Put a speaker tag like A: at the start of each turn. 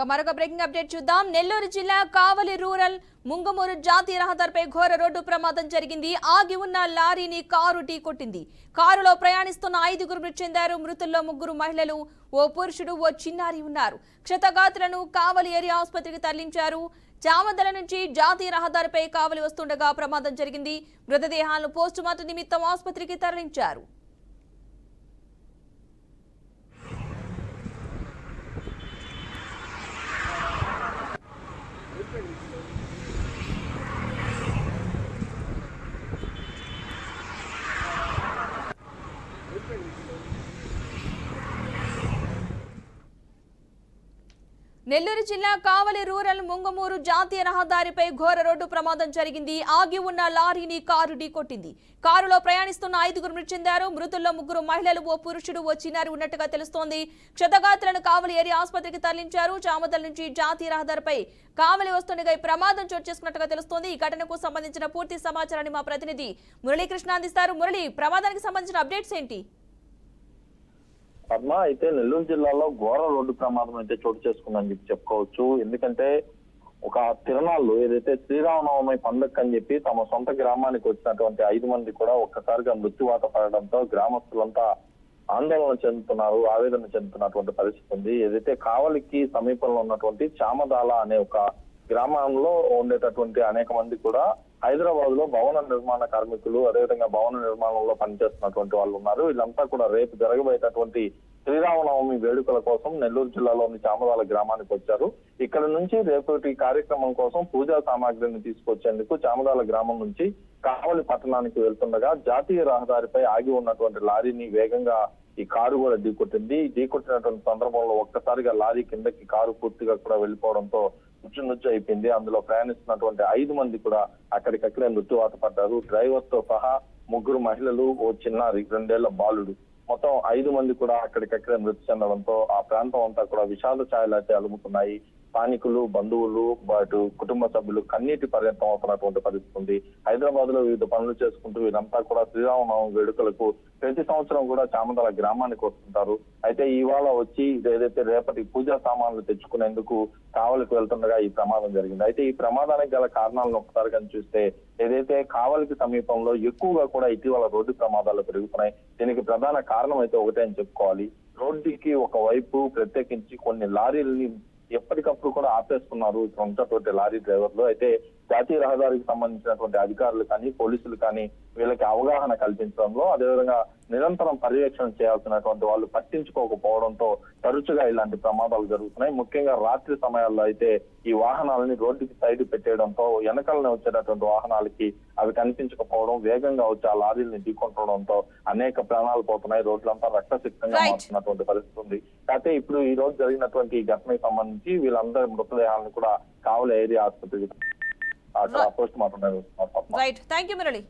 A: మరొక breaking update చూద్దాం. నెల్లూరు జిల్లా కావలి రూరల్ ముంగమూరు జాతీయ రహదారిపై ఘోర రోడ్డు ప్రమాదం జరిగింది. ఆగి ఉన్న లారీని కారు ఢీకొట్టింది. కారులో ప్రయాణిస్తున్న 5గురు మృతి చెందారు. మృతుల్లో 3 మహిళలు, ఓ పురుషుడు, ఓ చిన్నారి ఉన్నారు. క్షతగాత్రులను కావలి ఏరియా ఆసుపత్రికి తరలించారు. చామదల నుంచి జాతీయ రహదారిపై కావలి వస్తుండగా ప్రమాదం జరిగింది. మృతదేహాలను పోస్టుమార్టం నిమిత్తం ఆసుపత్రికి తరలించారు. నెల్లూరు జిల్లా కావలి రూరల్ ముంగమూరు జాతీయ రహదారిపై ఘోర రోడ్డు ప్రమాదం జరిగింది. ఆగి ఉన్న లారీని కారు ఢీకొట్టింది. కారులో ప్రయాణిస్తున్న 5గురు మృతి చెందారు. మృతుల్లో 3 మహిళలు, ఓ పురుషుడు, ఓ చిన్నారి ఉన్నట్టుగా తెలుస్తోంది. క్షతగాత్రులను కావలి ఏరియా ఆసుపత్రికి తరలించారు. చామదల నుంచి జాతీయ రహదారిపై కావలి వస్తుండగా ఈ ప్రమాదం చోటు చేసుకున్నట్టుగా తెలుస్తోంది. ఈ ఘటనకు సంబంధించిన పూర్తి సమాచారాన్ని మా ప్రతినిధి మురళీకృష్ణ అందిస్తారు. మురళి, ప్రమాదానికి సంబంధించిన అప్డేట్స్ ఏంటి?
B: పద్మ, అయితే నెల్లూరు జిల్లాలో ఘోర రోడ్డు ప్రమాదం అయితే చోటు చేసుకుందని చెప్పి చెప్పుకోవచ్చు. ఎందుకంటే ఒక తిరణాలు ఏదైతే శ్రీరామనవమి పండుగ అని చెప్పి తమ సొంత గ్రామానికి వచ్చినటువంటి 5 మంది కూడా ఒక్కసారిగా మృత్యువాత పడడంతో గ్రామస్తులంతా ఆందోళన చెందుతున్నారు, ఆవేదన చెందుతున్నటువంటి పరిస్థితి ఉంది. ఏదైతే కావలికి సమీపంలో ఉన్నటువంటి చామదాల అనే ఒక గ్రామంలో ఉండేటటువంటి అనేక మంది కూడా హైదరాబాద్ లో భవన నిర్మాణ కార్మికులు, అదేవిధంగా భవన నిర్మాణంలో పనిచేస్తున్నటువంటి వాళ్ళు ఉన్నారు. వీళ్ళంతా కూడా రేపు జరగబోయేటటువంటి శ్రీరామనవమి వేడుకల కోసం నెల్లూరు జిల్లాలోని చామదాల గ్రామానికి వచ్చారు. ఇక్కడ నుంచి రేపటి కార్యక్రమం కోసం పూజా సామాగ్రిని తీసుకొచ్చేందుకు చామదాల గ్రామం నుంచి కావలి పట్టణానికి వెళ్తుండగా జాతీయ రహదారిపై ఆగి ఉన్నటువంటి లారీని వేగంగా ఈ కారు కూడా ఢీకొట్టింది. ఢీకొట్టినటువంటి సందర్భంలో ఒక్కసారిగా లారీ కిందకి కారు పూర్తిగా కూడా వెళ్ళిపోవడంతో నుజ్జు అయిపోయింది. అందులో ప్రయాణిస్తున్నటువంటి 5 మంది కూడా అక్కడికక్కడే మృత్యువాత పడ్డారు. డ్రైవర్ తో సహా 3 మహిళలు, ఓ చిన్నారి 2 ఏళ్ల బాలుడు, మొత్తం 5 మంది కూడా అక్కడికక్కడే మృతి చెందడంతో ఆ ప్రాంతం అంతా కూడా విషాద ఛాయలు అయితే అలుముకున్నాయి. స్థానికులు, బంధువులు, అటు కుటుంబ సభ్యులు కన్నీటి పర్యంతం అవుతున్నటువంటి పరిస్థితి ఉంది. హైదరాబాద్ లో వివిధ పనులు చేసుకుంటూ వీరంతా కూడా శ్రీరామనవమి వేడుకలకు ప్రతి సంవత్సరం కూడా చామదాల గ్రామానికి వస్తుంటారు. అయితే ఇవాళ వచ్చి ఏదైతే రేపటి పూజా సామాన్లు తెచ్చుకునేందుకు కావలికి వెళ్తుండగా ఈ ప్రమాదం జరిగింది. అయితే ఈ ప్రమాదానికి గల కారణాలను ఒకసారి కానీ చూస్తే ఏదైతే కావలికి సమీపంలో ఎక్కువగా కూడా ఇటీవల రోడ్డు ప్రమాదాలు పెరుగుతున్నాయి. దీనికి ప్రధాన కారణం అయితే ఒకటే అని చెప్పుకోవాలి. రోడ్డుకి ఒకవైపు ప్రత్యేకించి కొన్ని లారీలని ఎప్పటికప్పుడు కూడా ఆపేస్తున్నారు ఉన్నటువంటి లారీ డ్రైవర్లు. అయితే జాతీయ రహదారికి సంబంధించినటువంటి అధికారులు కానీ, పోలీసులు కానీ వీళ్ళకి అవగాహన కల్పించడంలో, అదేవిధంగా నిరంతరం పర్యవేక్షణ చేయాల్సినటువంటి వాళ్ళు పట్టించుకోకపోవడంతో తరచుగా ఇలాంటి ప్రమాదాలు జరుగుతున్నాయి. ముఖ్యంగా రాత్రి సమయాల్లో అయితే ఈ వాహనాలని రోడ్డుకి సైడ్ పెట్టేయడంతో వెనకాలనే వచ్చేటటువంటి వాహనాలకి అవి కనిపించకపోవడం, వేగంగా వచ్చి ఆ లారీని ఢీకొట్టడంతో అనేక ప్రాణాలు పోతున్నాయి. రోడ్లంతా రక్తసిక్తంగా మారుతున్నటువంటి పరిస్థితి ఉంది. అయితే ఇప్పుడు ఈ రోజు జరిగినటువంటి ఈ ఘటనకి సంబంధించి వీళ్ళందరి మృతదేహాలను కూడా కావలి ఏరియా ఆసుపత్రికి post mortem.
A: Right, thank you Murali.